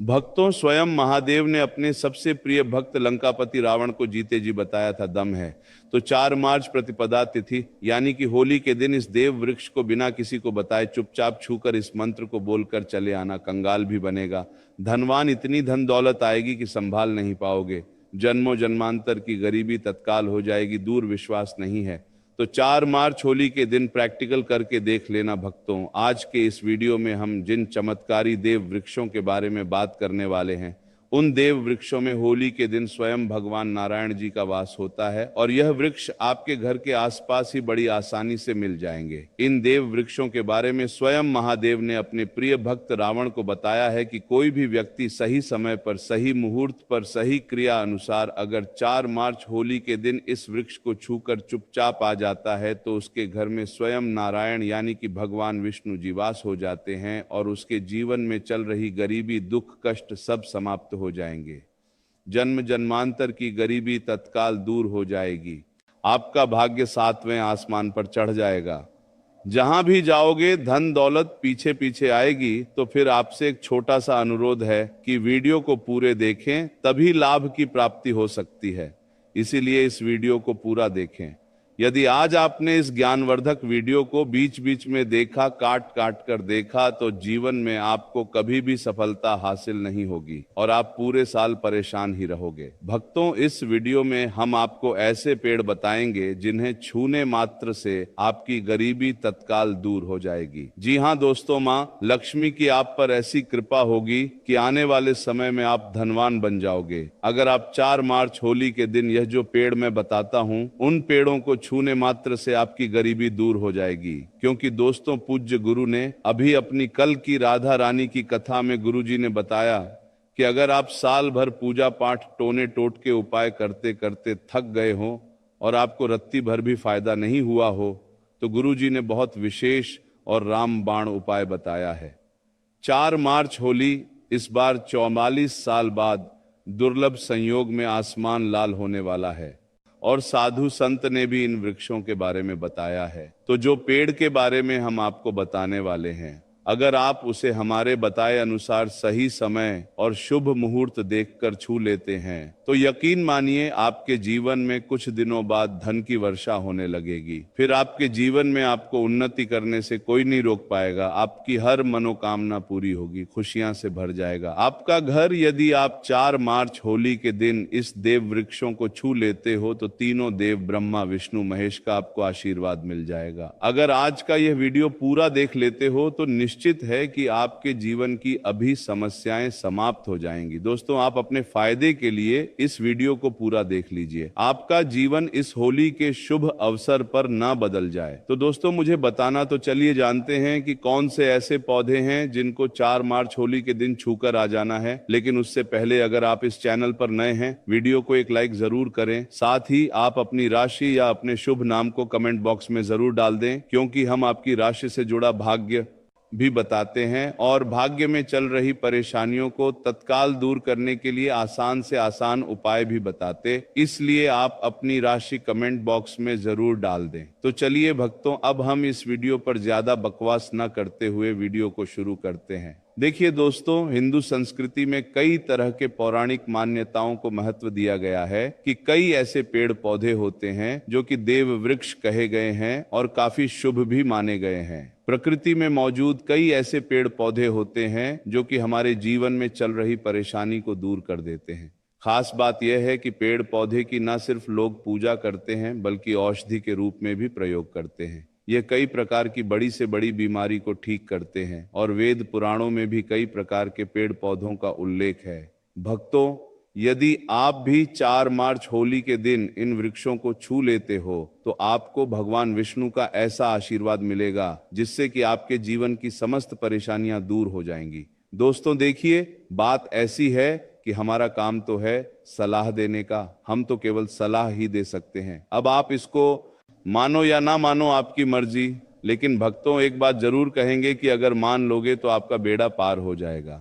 भक्तों, स्वयं महादेव ने अपने सबसे प्रिय भक्त लंकापति रावण को जीते जी बताया था दम है। तो 4 मार्च प्रतिपदा तिथि यानी कि होली के दिन इस देव वृक्ष को बिना किसी को बताए चुपचाप छूकर इस मंत्र को बोलकर चले आना। कंगाल भी बनेगा, धनवान इतनी धन दौलत आएगी कि संभाल नहीं पाओगे। जन्मों जन्मांतर की गरीबी तत्काल हो जाएगी, दूर विश्वास नहीं है। तो 4 मार्च होली के दिन प्रैक्टिकल करके देख लेना भक्तों। आज के इस वीडियो में हम जिन चमत्कारी देव वृक्षों के बारे में बात करने वाले हैं, उन देव वृक्षों में होली के दिन स्वयं भगवान नारायण जी का वास होता है और यह वृक्ष आपके घर के आसपास ही बड़ी आसानी से मिल जाएंगे। इन देव वृक्षों के बारे में स्वयं महादेव ने अपने प्रिय भक्त रावण को बताया है कि कोई भी व्यक्ति सही समय पर, सही मुहूर्त पर, सही क्रिया अनुसार अगर 4 मार्च होली के दिन इस वृक्ष को छूकर चुपचाप आ जाता है तो उसके घर में स्वयं नारायण यानी कि भगवान विष्णु जी वास हो जाते हैं और उसके जीवन में चल रही गरीबी, दुख, कष्ट सब समाप्त हो जाएंगे। जन्म जन्मांतर की गरीबी तत्काल दूर हो जाएगी। आपका भाग्य 7वें आसमान पर चढ़ जाएगा। जहां भी जाओगे धन दौलत पीछे पीछे आएगी। तो फिर आपसे एक छोटा सा अनुरोध है कि वीडियो को पूरे देखें, तभी लाभ की प्राप्ति हो सकती है। इसीलिए इस वीडियो को पूरा देखें। यदि आज आपने इस ज्ञानवर्धक वीडियो को बीच बीच में देखा, काट काट कर देखा, तो जीवन में आपको कभी भी सफलता हासिल नहीं होगी और आप पूरे साल परेशान ही रहोगे। भक्तों, इस वीडियो में हम आपको ऐसे पेड़ बताएंगे जिन्हें छूने मात्र से आपकी गरीबी तत्काल दूर हो जाएगी। जी हाँ दोस्तों, माँ लक्ष्मी की आप पर ऐसी कृपा होगी कि आने वाले समय में आप धनवान बन जाओगे। अगर आप 4 मार्च होली के दिन यह जो पेड़ मैं बताता हूँ, उन पेड़ों को छूने मात्र से आपकी गरीबी दूर हो जाएगी। क्योंकि दोस्तों, पूज्य गुरु ने अभी अपनी कल की राधा रानी की कथा में गुरु जी ने बताया कि अगर आप साल भर पूजा पाठ, टोने टोटके उपाय करते करते थक गए हो और आपको रत्ती भर भी फायदा नहीं हुआ हो, तो गुरु जी ने बहुत विशेष और रामबाण उपाय बताया है। 4 मार्च होली इस बार 44 साल बाद दुर्लभ संयोग में आसमान लाल होने वाला है और साधु संत ने भी इन वृक्षों के बारे में बताया है। तो जो पेड़ के बारे में हम आपको बताने वाले हैं, अगर आप उसे हमारे बताए अनुसार सही समय और शुभ मुहूर्त देखकर छू लेते हैं तो यकीन मानिए आपके जीवन में कुछ दिनों बाद धन की वर्षा होने लगेगी। फिर आपके जीवन में आपको उन्नति करने से कोई नहीं रोक पाएगा। आपकी हर मनोकामना पूरी होगी, खुशियां से भर जाएगा आपका घर। यदि आप 4 मार्च होली के दिन इस देव वृक्षों को छू लेते हो तो तीनों देव ब्रह्मा विष्णु महेश का आपको आशीर्वाद मिल जाएगा। अगर आज का यह वीडियो पूरा देख लेते हो तो निश्चित है कि आपके जीवन की अभी समस्याएं समाप्त हो जाएंगी। दोस्तों, आप अपने फायदे के लिए इस वीडियो को पूरा देख लीजिए। आपका जीवन इस होली के शुभ अवसर पर ना बदल जाए। तो दोस्तों, मुझे बताना तो चलिए जानते हैं कि कौन से ऐसे पौधे हैं जिनको 4 मार्च होली के दिन छूकर आ जाना है। लेकिन उससे पहले अगर आप इस चैनल पर नए हैं, वीडियो को एक लाइक जरूर करें। साथ ही आप अपनी राशि या अपने शुभ नाम को कमेंट बॉक्स में जरूर डाल दें, क्योंकि हम आपकी राशि से जुड़ा भाग्य भी बताते हैं और भाग्य में चल रही परेशानियों को तत्काल दूर करने के लिए आसान से आसान उपाय भी बताते। इसलिए आप अपनी राशि कमेंट बॉक्स में जरूर डाल दें। तो चलिए भक्तों, अब हम इस वीडियो पर ज्यादा बकवास न करते हुए वीडियो को शुरू करते हैं। देखिए दोस्तों, हिंदू संस्कृति में कई तरह के पौराणिक मान्यताओं को महत्व दिया गया है कि कई ऐसे पेड़ पौधे होते हैं जो कि देव वृक्ष कहे गए हैं और काफी शुभ भी माने गए हैं। प्रकृति में मौजूद कई ऐसे पेड़ पौधे होते हैं जो कि हमारे जीवन में चल रही परेशानी को दूर कर देते हैं। खास बात यह है कि पेड़ पौधे की न सिर्फ लोग पूजा करते हैं बल्कि औषधि के रूप में भी प्रयोग करते हैं। ये कई प्रकार की बड़ी से बड़ी बीमारी को ठीक करते हैं और वेद पुराणों में भी कई प्रकार के पेड़ पौधों का उल्लेख है। भक्तों, यदि आप भी 4 मार्च होली के दिन इन वृक्षों को छू लेते हो तो आपको भगवान विष्णु का ऐसा आशीर्वाद मिलेगा जिससे कि आपके जीवन की समस्त परेशानियां दूर हो जाएंगी। दोस्तों देखिए, बात ऐसी है कि हमारा काम तो है सलाह देने का, हम तो केवल सलाह ही दे सकते हैं। अब आप इसको मानो या ना मानो, आपकी मर्जी। लेकिन भक्तों, एक बात जरूर कहेंगे कि अगर मान लोगे तो आपका बेड़ा पार हो जाएगा।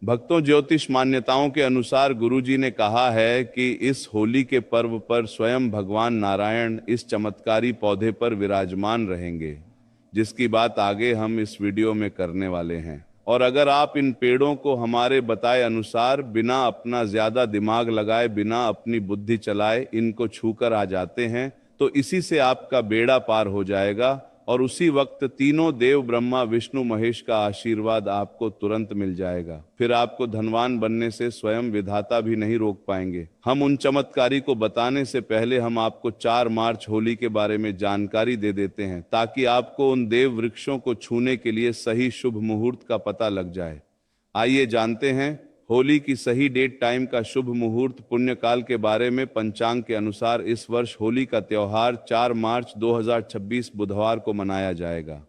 भक्तों, ज्योतिष मान्यताओं के अनुसार गुरुजी ने कहा है कि इस होली के पर्व पर स्वयं भगवान नारायण इस चमत्कारी पौधे पर विराजमान रहेंगे, जिसकी बात आगे हम इस वीडियो में करने वाले हैं। और अगर आप इन पेड़ों को हमारे बताए अनुसार बिना अपना ज्यादा दिमाग लगाए, बिना अपनी बुद्धि चलाए इनको छूकर आ जाते हैं तो इसी से आपका बेड़ा पार हो जाएगा और उसी वक्त तीनों देव ब्रह्मा विष्णु महेश का आशीर्वाद आपको तुरंत मिल जाएगा। फिर आपको धनवान बनने से स्वयं विधाता भी नहीं रोक पाएंगे। हम उन चमत्कारी को बताने से पहले हम आपको 4 मार्च होली के बारे में जानकारी दे देते हैं ताकि आपको उन देव वृक्षों को छूने के लिए सही शुभ मुहूर्त का पता लग जाए। आइए जानते हैं होली की सही डेट टाइम का शुभ मुहूर्त पुण्यकाल के बारे में। पंचांग के अनुसार इस वर्ष होली का त्योहार 4 मार्च 2026 बुधवार को मनाया जाएगा।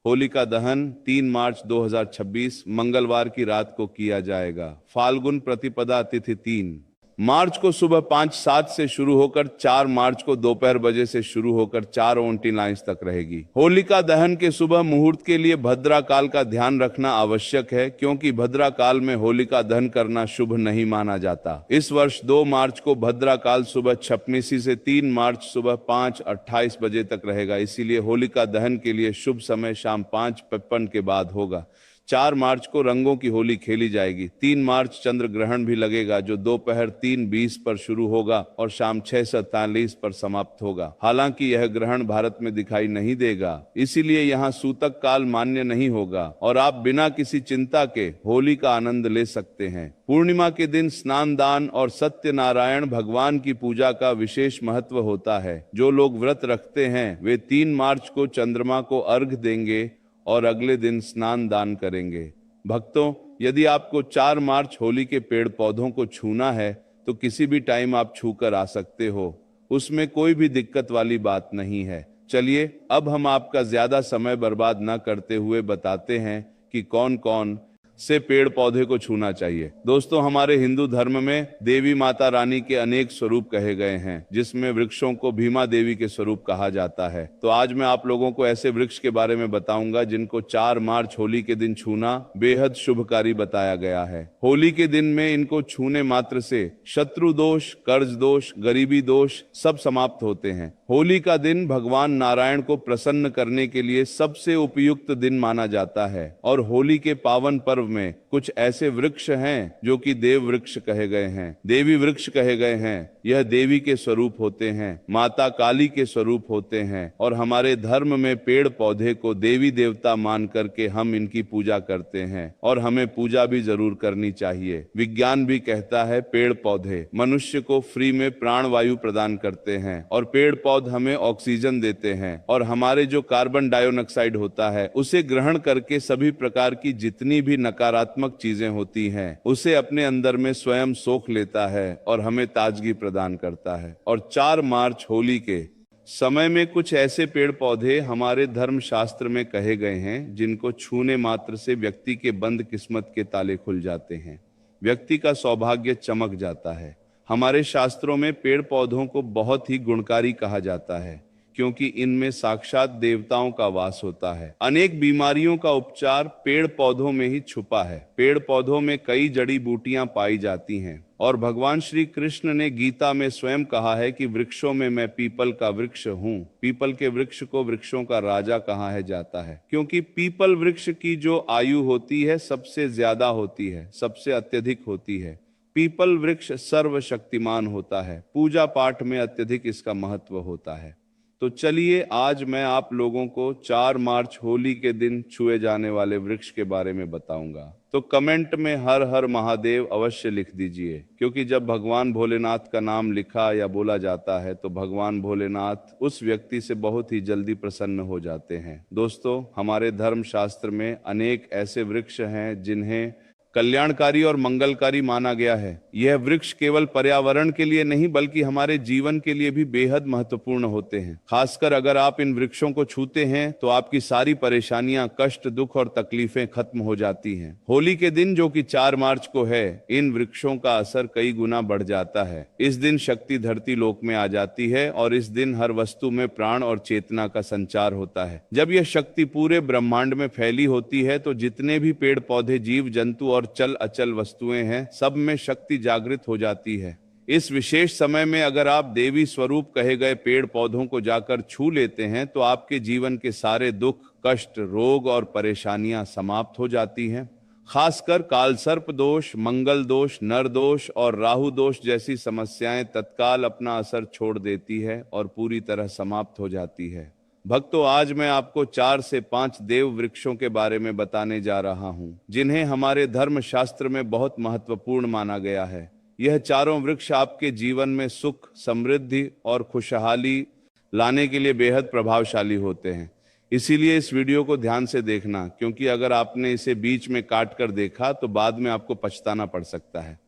होली का दहन 3 मार्च 2026 मंगलवार की रात को किया जाएगा। फाल्गुन प्रतिपदा तिथि 3 मार्च को सुबह 5:07 से शुरू होकर 4 मार्च को दोपहर बजे से शुरू होकर 4:29 तक रहेगी। होलिका दहन के सुबह मुहूर्त के लिए भद्रा काल का ध्यान रखना आवश्यक है क्योंकि भद्रा काल में होलिका दहन करना शुभ नहीं माना जाता। इस वर्ष 2 मार्च को भद्रा काल सुबह 56 से 3 मार्च सुबह 5:28 बजे तक रहेगा। इसीलिए होलिका दहन के लिए शुभ समय शाम 5:55 के बाद होगा। 4 मार्च को रंगों की होली खेली जाएगी। 3 मार्च चंद्र ग्रहण भी लगेगा जो दोपहर 3:20 पर शुरू होगा और शाम 6:47 पर समाप्त होगा। हालांकि यह ग्रहण भारत में दिखाई नहीं देगा, इसीलिए यहाँ सूतक काल मान्य नहीं होगा और आप बिना किसी चिंता के होली का आनंद ले सकते हैं। पूर्णिमा के दिन स्नान दान और सत्यनारायण भगवान की पूजा का विशेष महत्व होता है। जो लोग व्रत रखते हैं वे 3 मार्च को चंद्रमा को अर्घ देंगे और अगले दिन स्नान दान करेंगे। भक्तों, यदि आपको 4 मार्च होली के पेड़ पौधों को छूना है तो किसी भी टाइम आप छूकर आ सकते हो, उसमें कोई भी दिक्कत वाली बात नहीं है। चलिए अब हम आपका ज्यादा समय बर्बाद न करते हुए बताते हैं कि कौन कौन से पेड़ पौधे को छूना चाहिए। दोस्तों, हमारे हिंदू धर्म में देवी माता रानी के अनेक स्वरूप कहे गए हैं जिसमें वृक्षों को भीमा देवी के स्वरूप कहा जाता है। तो आज मैं आप लोगों को ऐसे वृक्ष के बारे में बताऊंगा जिनको 4 मार्च होली के दिन छूना बेहद शुभकारी बताया गया है। होली के दिन में इनको छूने मात्र से शत्रु दोष, कर्ज दोष, गरीबी दोष सब समाप्त होते हैं। होली का दिन भगवान नारायण को प्रसन्न करने के लिए सबसे उपयुक्त दिन माना जाता है और होली के पावन पर्व में कुछ ऐसे वृक्ष हैं जो कि देव वृक्ष कहे गए हैं, देवी वृक्ष कहे गए हैं। यह देवी के स्वरूप होते हैं, माता काली के स्वरूप होते हैं और हमारे धर्म में पेड़ पौधे को देवी देवता मान करके हम इनकी पूजा करते हैं और हमें पूजा भी जरूर करनी चाहिए। विज्ञान भी कहता है पेड़ पौधे मनुष्य को फ्री में प्राण वायु प्रदान करते हैं और पेड़ पौधे हमें ऑक्सीजन देते हैं और हमारे जो कार्बन डाइऑक्साइड होता है उसे ग्रहण करके सभी प्रकार की जितनी भी नकारात्मक चीजें होती हैं उसे अपने अंदर में स्वयं सोख लेता है और हमें ताजगी प्रदान करता है। और 4 मार्च होली के समय में कुछ ऐसे पेड़ पौधे हमारे धर्म शास्त्र में कहे गए हैं जिनको छूने मात्र से व्यक्ति के बंद किस्मत के ताले खुल जाते हैं, व्यक्ति का सौभाग्य चमक जाता है। हमारे शास्त्रों में पेड़ पौधों को बहुत ही गुणकारी कहा जाता है क्योंकि इनमें साक्षात देवताओं का वास होता है। अनेक बीमारियों का उपचार पेड़ पौधों में ही छुपा है। पेड़ पौधों में कई जड़ी बूटियां पाई जाती हैं और भगवान श्री कृष्ण ने गीता में स्वयं कहा है कि वृक्षों में मैं पीपल का वृक्ष हूँ। पीपल के वृक्ष को वृक्षों का राजा कहा है जाता है क्योंकि पीपल वृक्ष की जो आयु होती है सबसे ज्यादा होती है, सबसे अत्यधिक होती है। पीपल वृक्ष सर्वशक्तिमान होता है, पूजा पाठ में अत्यधिक इसका महत्व होता है। तो चलिए आज मैं आप लोगों को 4 मार्च होली के दिन छुए जाने वाले वृक्ष के बारे में बताऊंगा। तो कमेंट में हर हर महादेव अवश्य लिख दीजिए क्योंकि जब भगवान भोलेनाथ का नाम लिखा या बोला जाता है तो भगवान भोलेनाथ उस व्यक्ति से बहुत ही जल्दी प्रसन्न हो जाते हैं। दोस्तों, हमारे धर्म शास्त्र में अनेक ऐसे वृक्ष हैं जिन्हें कल्याणकारी और मंगलकारी माना गया है। यह वृक्ष केवल पर्यावरण के लिए नहीं बल्कि हमारे जीवन के लिए भी बेहद महत्वपूर्ण होते हैं। खासकर अगर आप इन वृक्षों को छूते हैं तो आपकी सारी परेशानियां, कष्ट, दुख और तकलीफें खत्म हो जाती हैं। होली के दिन जो कि 4 मार्च को है, इन वृक्षों का असर कई गुना बढ़ जाता है। इस दिन शक्ति धरती लोक में आ जाती है और इस दिन हर वस्तु में प्राण और चेतना का संचार होता है। जब यह शक्ति पूरे ब्रह्मांड में फैली होती है तो जितने भी पेड़ पौधे, जीव जंतु और चल अचल वस्तुएं हैं सब में शक्ति जागृत हो जाती है। इस विशेष समय में अगर आप देवी स्वरूप कहे गए पेड़ पौधों को जाकर छू लेते हैं तो आपके जीवन के सारे दुख, कष्ट, रोग और परेशानियां समाप्त हो जाती हैं। खासकर कालसर्प दोष, मंगल दोष, नर दोष और राहु दोष जैसी समस्याएं तत्काल अपना असर छोड़ देती है और पूरी तरह समाप्त हो जाती है। भक्तों, आज मैं आपको 4 से 5 देव वृक्षों के बारे में बताने जा रहा हूं, जिन्हें हमारे धर्म शास्त्र में बहुत महत्वपूर्ण माना गया है। यह चारों वृक्ष आपके जीवन में सुख, समृद्धि और खुशहाली लाने के लिए बेहद प्रभावशाली होते हैं। इसीलिए इस वीडियो को ध्यान से देखना, क्योंकि अगर आपने इसे बीच में काट कर देखा तो बाद में आपको पछताना पड़ सकता है।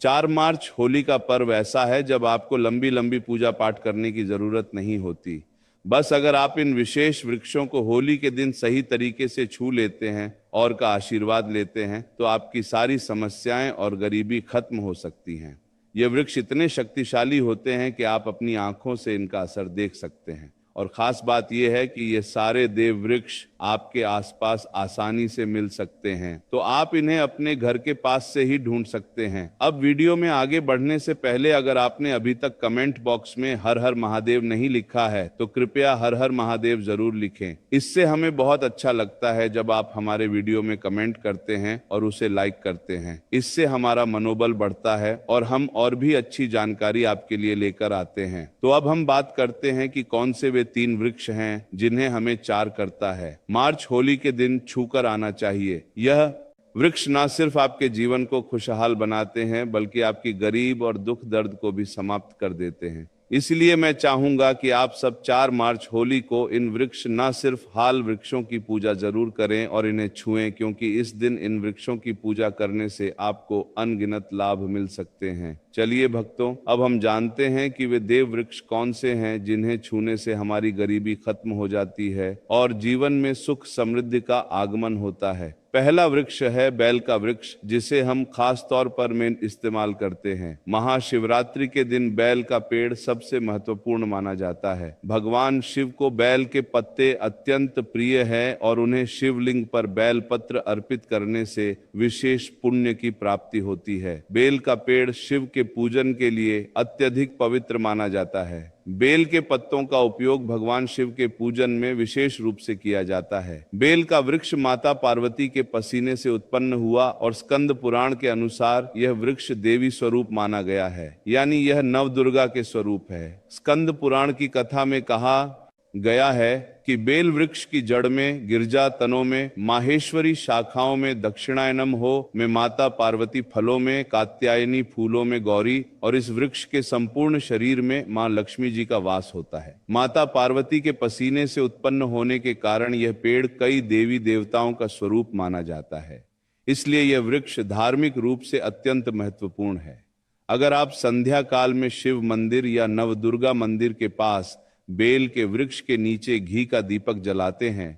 4 मार्च होली का पर्व ऐसा है जब आपको लंबी लंबी पूजा पाठ करने की जरूरत नहीं होती। बस अगर आप इन विशेष वृक्षों को होली के दिन सही तरीके से छू लेते हैं और का आशीर्वाद लेते हैं तो आपकी सारी समस्याएं और गरीबी खत्म हो सकती हैं। ये वृक्ष इतने शक्तिशाली होते हैं कि आप अपनी आंखों से इनका असर देख सकते हैं। और खास बात यह है कि ये सारे देव वृक्ष आपके आसपास आसानी से मिल सकते हैं, तो आप इन्हें अपने घर के पास से ही ढूंढ सकते हैं। अब वीडियो में आगे बढ़ने से पहले अगर आपने अभी तक कमेंट बॉक्स में हर हर महादेव नहीं लिखा है तो कृपया हर हर महादेव जरूर लिखें। इससे हमें बहुत अच्छा लगता है जब आप हमारे वीडियो में कमेंट करते हैं और उसे लाइक करते हैं। इससे हमारा मनोबल बढ़ता है और हम और भी अच्छी जानकारी आपके लिए लेकर आते हैं। तो अब हम बात करते हैं कि कौन से 3 वृक्ष हैं जिन्हें हमें चार करता है। मार्च होली के दिन छूकर आना चाहिए। यह वृक्ष ना सिर्फ आपके जीवन को खुशहाल बनाते हैं बल्कि आपकी गरीब और दुख दर्द को भी समाप्त कर देते हैं। इसलिए मैं चाहूंगा कि आप सब 4 मार्च होली को इन वृक्ष ना सिर्फ हाल वृक्षों की पूजा जरूर करें और इन्हें छुएं, क्योंकि इस दिन इन वृक्षों की पूजा करने से आपको अनगिनत लाभ मिल सकते हैं। चलिए भक्तों, अब हम जानते हैं कि वे देव वृक्ष कौन से हैं जिन्हें छूने से हमारी गरीबी खत्म हो जाती है और जीवन में सुख समृद्धि का आगमन होता है। पहला वृक्ष है बेल का वृक्ष, जिसे हम खास तौर पर में इस्तेमाल करते हैं। महाशिवरात्रि के दिन बेल का पेड़ सबसे महत्वपूर्ण माना जाता है। भगवान शिव को बेल के पत्ते अत्यंत प्रिय है और उन्हें शिवलिंग पर बेल पत्र अर्पित करने से विशेष पुण्य की प्राप्ति होती है। बेल का पेड़ शिव के पूजन के लिए अत्यधिक पवित्र माना जाता है। बेल के पत्तों का उपयोग भगवान शिव के पूजन में विशेष रूप से किया जाता है। बेल का वृक्ष माता पार्वती के पसीने से उत्पन्न हुआ और स्कंद पुराण के अनुसार यह वृक्ष देवी स्वरूप माना गया है, यानी यह नवदुर्गा के स्वरूप है। स्कंद पुराण की कथा में कहा गया है कि बेल वृक्ष की जड़ में, गिरजा तनों में, माहेश्वरी शाखाओं में, दक्षिणायनम हो में माता पार्वती, फलों में कात्यायनी, फूलों में गौरी और इस वृक्ष के संपूर्ण शरीर में मां लक्ष्मी जी का वास होता है। माता पार्वती के पसीने से उत्पन्न होने के कारण यह पेड़ कई देवी देवताओं का स्वरूप माना जाता है। इसलिए यह वृक्ष धार्मिक रूप से अत्यंत महत्वपूर्ण है। अगर आप संध्या काल में शिव मंदिर या नवदुर्गा मंदिर के पास बेल के वृक्ष के नीचे घी का दीपक जलाते हैं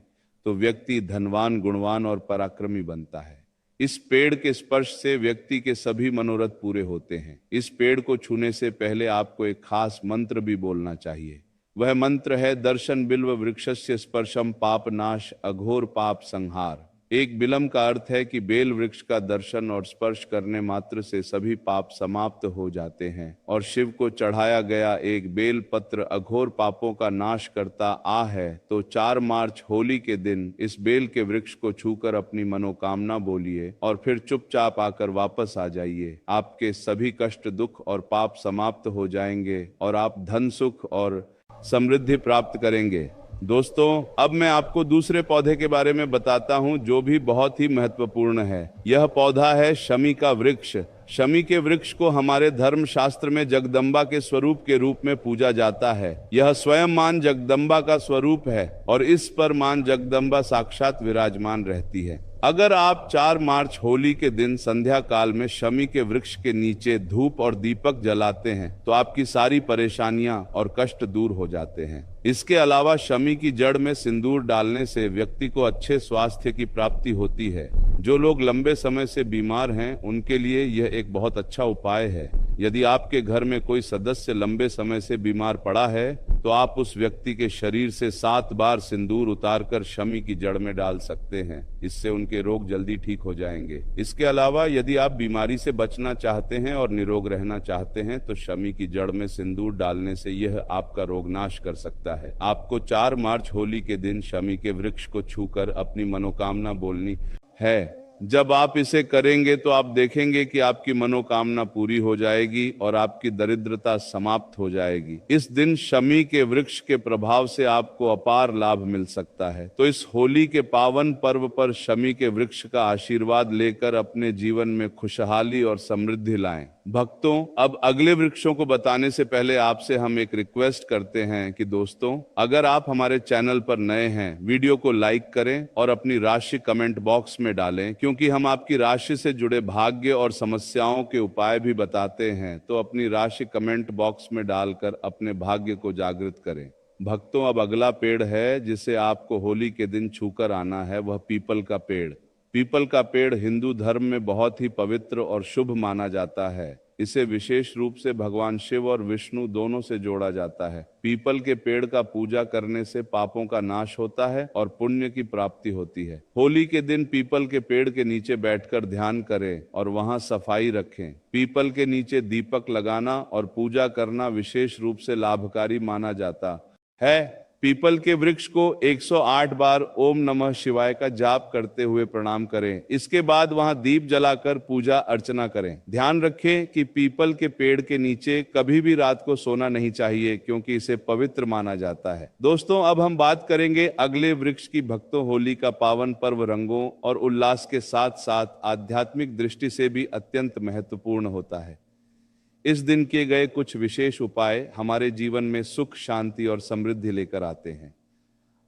तो व्यक्ति धनवान, गुणवान और पराक्रमी बनता है। इस पेड़ के स्पर्श से व्यक्ति के सभी मनोरथ पूरे होते हैं। इस पेड़ को छूने से पहले आपको एक खास मंत्र भी बोलना चाहिए। वह मंत्र है दर्शन बिल्व वृक्षस्य स्पर्शम पाप नाश अघोर पाप संहार। एक बिलम का अर्थ है कि बेल वृक्ष का दर्शन और स्पर्श करने मात्र से सभी पाप समाप्त हो जाते हैं और शिव को चढ़ाया गया एक बेल पत्र अघोर पापों का नाश करता आ है। तो 4 मार्च होली के दिन इस बेल के वृक्ष को छूकर अपनी मनोकामना बोलिए और फिर चुपचाप आकर वापस आ जाइए। आपके सभी कष्ट, दुख और पाप समाप्त हो जाएंगे और आप धन, सुख और समृद्धि प्राप्त करेंगे। दोस्तों, अब मैं आपको दूसरे पौधे के बारे में बताता हूं जो भी बहुत ही महत्वपूर्ण है। यह पौधा है शमी का वृक्ष। शमी के वृक्ष को हमारे धर्म शास्त्र में जगदम्बा के स्वरूप के रूप में पूजा जाता है। यह स्वयं मां जगदम्बा का स्वरूप है और इस पर मां जगदम्बा साक्षात विराजमान रहती है। अगर आप 4 मार्च होली के दिन संध्या काल में शमी के वृक्ष के नीचे धूप और दीपक जलाते हैं तो आपकी सारी परेशानियां और कष्ट दूर हो जाते हैं। इसके अलावा शमी की जड़ में सिंदूर डालने से व्यक्ति को अच्छे स्वास्थ्य की प्राप्ति होती है। जो लोग लंबे समय से बीमार हैं उनके लिए यह एक बहुत अच्छा उपाय है। यदि आपके घर में कोई सदस्य लंबे समय से बीमार पड़ा है तो आप उस व्यक्ति के शरीर से 7 बार सिंदूर उतारकर शमी की जड़ में डाल सकते हैं। इससे उनके रोग जल्दी ठीक हो जाएंगे। इसके अलावा यदि आप बीमारी से बचना चाहते हैं और निरोग रहना चाहते हैं तो शमी की जड़ में सिंदूर डालने से यह आपका रोग नाश कर सकता है। आपको 4 मार्च होली के दिन शमी के वृक्ष को छूकर अपनी मनोकामना बोलनी है। जब आप इसे करेंगे तो आप देखेंगे कि आपकी मनोकामना पूरी हो जाएगी और आपकी दरिद्रता समाप्त हो जाएगी। इस दिन शमी के वृक्ष के प्रभाव से आपको अपार लाभ मिल सकता है। तो इस होली के पावन पर्व पर शमी के वृक्ष का आशीर्वाद लेकर अपने जीवन में खुशहाली और समृद्धि लाएं। भक्तों, अब अगले वृक्षों को बताने से पहले आपसे हम एक रिक्वेस्ट करते हैं कि दोस्तों, अगर आप हमारे चैनल पर नए हैं, वीडियो को लाइक करें और अपनी राशि कमेंट बॉक्स में डालें, क्योंकि हम आपकी राशि से जुड़े भाग्य और समस्याओं के उपाय भी बताते हैं। तो अपनी राशि कमेंट बॉक्स में डालकर अपने भाग्य को जागृत करें। भक्तों, अब अगला पेड़ है जिसे आपको होली के दिन छूकर आना है, वह पीपल का पेड़। पीपल का पेड़ हिंदू धर्म में बहुत ही पवित्र और शुभ माना जाता है। इसे विशेष रूप से भगवान शिव और विष्णु दोनों से जोड़ा जाता है। पीपल के पेड़ का पूजा करने से पापों का नाश होता है और पुण्य की प्राप्ति होती है। होली के दिन पीपल के पेड़ के नीचे बैठकर ध्यान करें और वहां सफाई रखें। पीपल के नीचे दीपक लगाना और पूजा करना विशेष रूप से लाभकारी माना जाता है। पीपल के वृक्ष को 108 बार ओम नमः शिवाय का जाप करते हुए प्रणाम करें। इसके बाद वहां दीप जलाकर पूजा अर्चना करें। ध्यान रखें कि पीपल के पेड़ के नीचे कभी भी रात को सोना नहीं चाहिए, क्योंकि इसे पवित्र माना जाता है। दोस्तों, अब हम बात करेंगे अगले वृक्ष की। भक्तों, होली का पावन पर्व रंगों और उल्लास के साथ साथ आध्यात्मिक दृष्टि से भी अत्यंत महत्वपूर्ण होता है। इस दिन किए गए कुछ विशेष उपाय हमारे जीवन में सुख, शांति और समृद्धि लेकर आते हैं।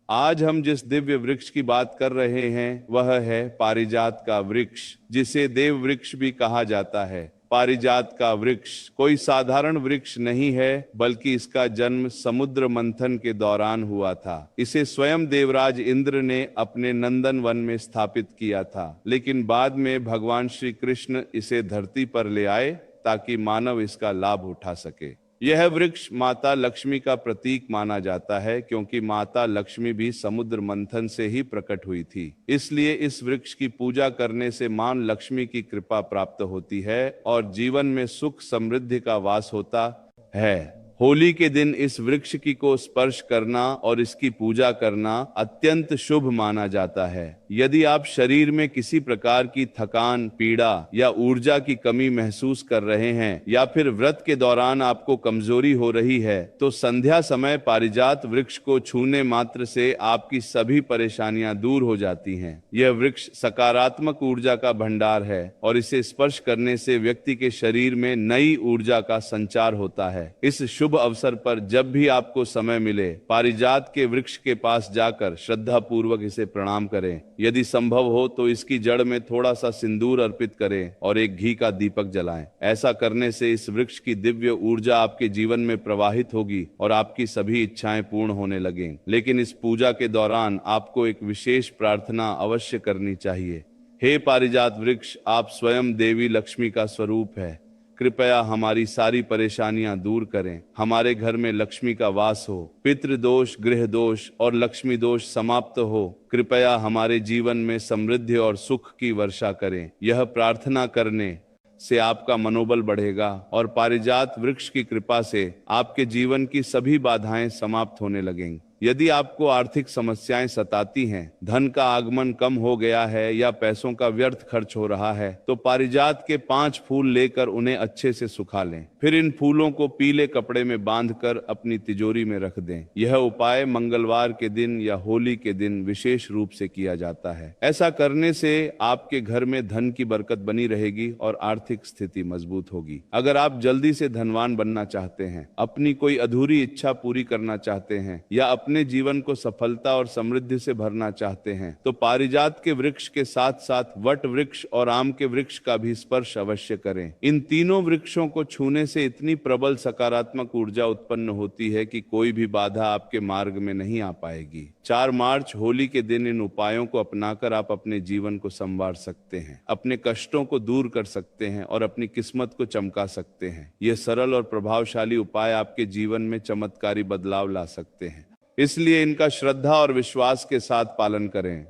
आज हम जिस दिव्य वृक्ष की बात कर रहे हैं वह है पारिजात का वृक्ष, जिसे देव वृक्ष भी कहा जाता है। पारिजात का वृक्ष कोई साधारण वृक्ष नहीं है, बल्कि इसका जन्म समुद्र मंथन के दौरान हुआ था। इसे स्वयं देवराज इंद्र ने अपने नंदन वन में स्थापित किया था, लेकिन बाद में भगवान श्री कृष्ण इसे धरती पर ले आए ताकि मानव इसका लाभ उठा सके। यह वृक्ष माता लक्ष्मी का प्रतीक माना जाता है, क्योंकि माता लक्ष्मी भी समुद्र मंथन से ही प्रकट हुई थी। इसलिए इस वृक्ष की पूजा करने से मां लक्ष्मी की कृपा प्राप्त होती है और जीवन में सुख समृद्धि का वास होता है। होली के दिन इस वृक्ष की को स्पर्श करना और इसकी पूजा करना अत्यंत शुभ माना जाता है। यदि आप शरीर में किसी प्रकार की थकान, पीड़ा या ऊर्जा की कमी महसूस कर रहे हैं, या फिर व्रत के दौरान आपको कमजोरी हो रही है, तो संध्या समय पारिजात वृक्ष को छूने मात्र से आपकी सभी परेशानियां दूर हो जाती हैं। यह वृक्ष सकारात्मक ऊर्जा का भंडार है और इसे स्पर्श करने से व्यक्ति के शरीर में नई ऊर्जा का संचार होता है। इस शुभ अवसर पर जब भी आपको समय मिले, पारिजात के वृक्ष के पास जाकर श्रद्धा पूर्वक इसे प्रणाम करें। यदि संभव हो तो इसकी जड़ में थोड़ा सा सिंदूर अर्पित करें और एक घी का दीपक जलाएं। ऐसा करने से इस वृक्ष की दिव्य ऊर्जा आपके जीवन में प्रवाहित होगी और आपकी सभी इच्छाएं पूर्ण होने लगेंगी। लेकिन इस पूजा के दौरान आपको एक विशेष प्रार्थना अवश्य करनी चाहिए। हे पारिजात वृक्ष, आप स्वयं देवी लक्ष्मी का स्वरूप है। कृपया हमारी सारी परेशानियां दूर करें। हमारे घर में लक्ष्मी का वास हो, पितृदोष, गृह दोष और लक्ष्मी दोष समाप्त हो। कृपया हमारे जीवन में समृद्धि और सुख की वर्षा करें। यह प्रार्थना करने से आपका मनोबल बढ़ेगा और पारिजात वृक्ष की कृपा से आपके जीवन की सभी बाधाएं समाप्त होने लगेंगी। यदि आपको आर्थिक समस्याएं सताती हैं, धन का आगमन कम हो गया है या पैसों का व्यर्थ खर्च हो रहा है, तो पारिजात के 5 फूल लेकर उन्हें अच्छे से सुखा लें। फिर इन फूलों को पीले कपड़े में बांधकर अपनी तिजोरी में रख दें। यह उपाय मंगलवार के दिन या होली के दिन विशेष रूप से किया जाता है। ऐसा करने से आपके घर में धन की बरकत बनी रहेगी और आर्थिक स्थिति मजबूत होगी। अगर आप जल्दी से धनवान बनना चाहते हैं, अपनी कोई अधूरी इच्छा पूरी करना चाहते हैं या अपने जीवन को सफलता और समृद्धि से भरना चाहते हैं, तो पारिजात के वृक्ष के साथ साथ वट वृक्ष और आम के वृक्ष का भी स्पर्श अवश्य करें। इन तीनों वृक्षों को छूने से इतनी प्रबल सकारात्मक ऊर्जा उत्पन्न होती है कि कोई भी बाधा आपके मार्ग में नहीं आ पाएगी। 4 मार्च होली के दिन इन उपायों को अपनाकर आप अपने जीवन को संवार सकते हैं, अपने कष्टों को दूर कर सकते हैं और अपनी किस्मत को चमका सकते हैं। ये सरल और प्रभावशाली उपाय आपके जीवन में चमत्कारी बदलाव ला सकते हैं, इसलिए इनका श्रद्धा और विश्वास के साथ पालन करें।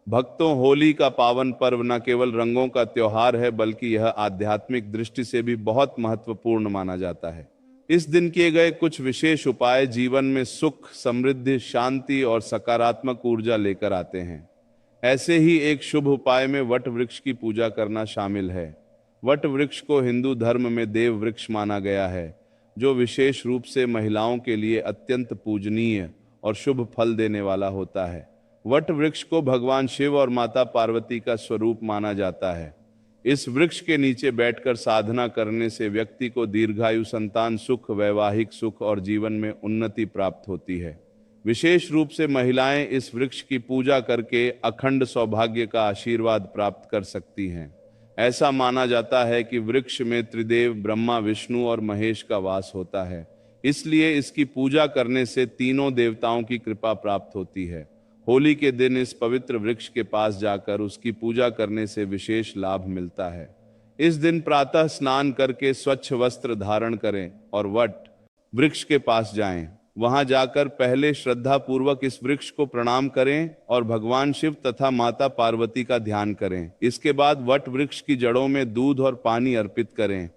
भक्तों, होली का पावन पर्व न केवल रंगों का त्योहार है, बल्कि यह आध्यात्मिक दृष्टि से भी बहुत महत्वपूर्ण माना जाता है। इस दिन किए गए कुछ विशेष उपाय जीवन में सुख, समृद्धि, शांति और सकारात्मक ऊर्जा लेकर आते हैं। ऐसे ही एक शुभ उपाय में वट वृक्ष की पूजा करना शामिल है। वट वृक्ष को हिंदू धर्म में देव वृक्ष माना गया है, जो विशेष रूप से महिलाओं के लिए अत्यंत पूजनीय और शुभ फल देने वाला होता है। वट वृक्ष को भगवान शिव और माता पार्वती का स्वरूप माना जाता है। इस वृक्ष के नीचे बैठकर साधना करने से व्यक्ति को दीर्घायु, संतान सुख, वैवाहिक सुख और जीवन में उन्नति प्राप्त होती है। विशेष रूप से महिलाएं इस वृक्ष की पूजा करके अखंड सौभाग्य का आशीर्वाद प्राप्त कर सकती हैं। ऐसा माना जाता है कि वृक्ष में त्रिदेव ब्रह्मा, विष्णु और महेश का वास होता है, इसलिए इसकी पूजा करने से तीनों देवताओं की कृपा प्राप्त होती है। होली के दिन इस पवित्र वृक्ष के पास जाकर उसकी पूजा करने से विशेष लाभ मिलता है। इस दिन प्रातः स्नान करके स्वच्छ वस्त्र धारण करें और वट वृक्ष के पास जाएं। वहां जाकर पहले श्रद्धा पूर्वक इस वृक्ष को प्रणाम करें और भगवान शिव तथा माता पार्वती का ध्यान करें। इसके बाद वट वृक्ष की जड़ों में दूध और पानी अर्पित करें।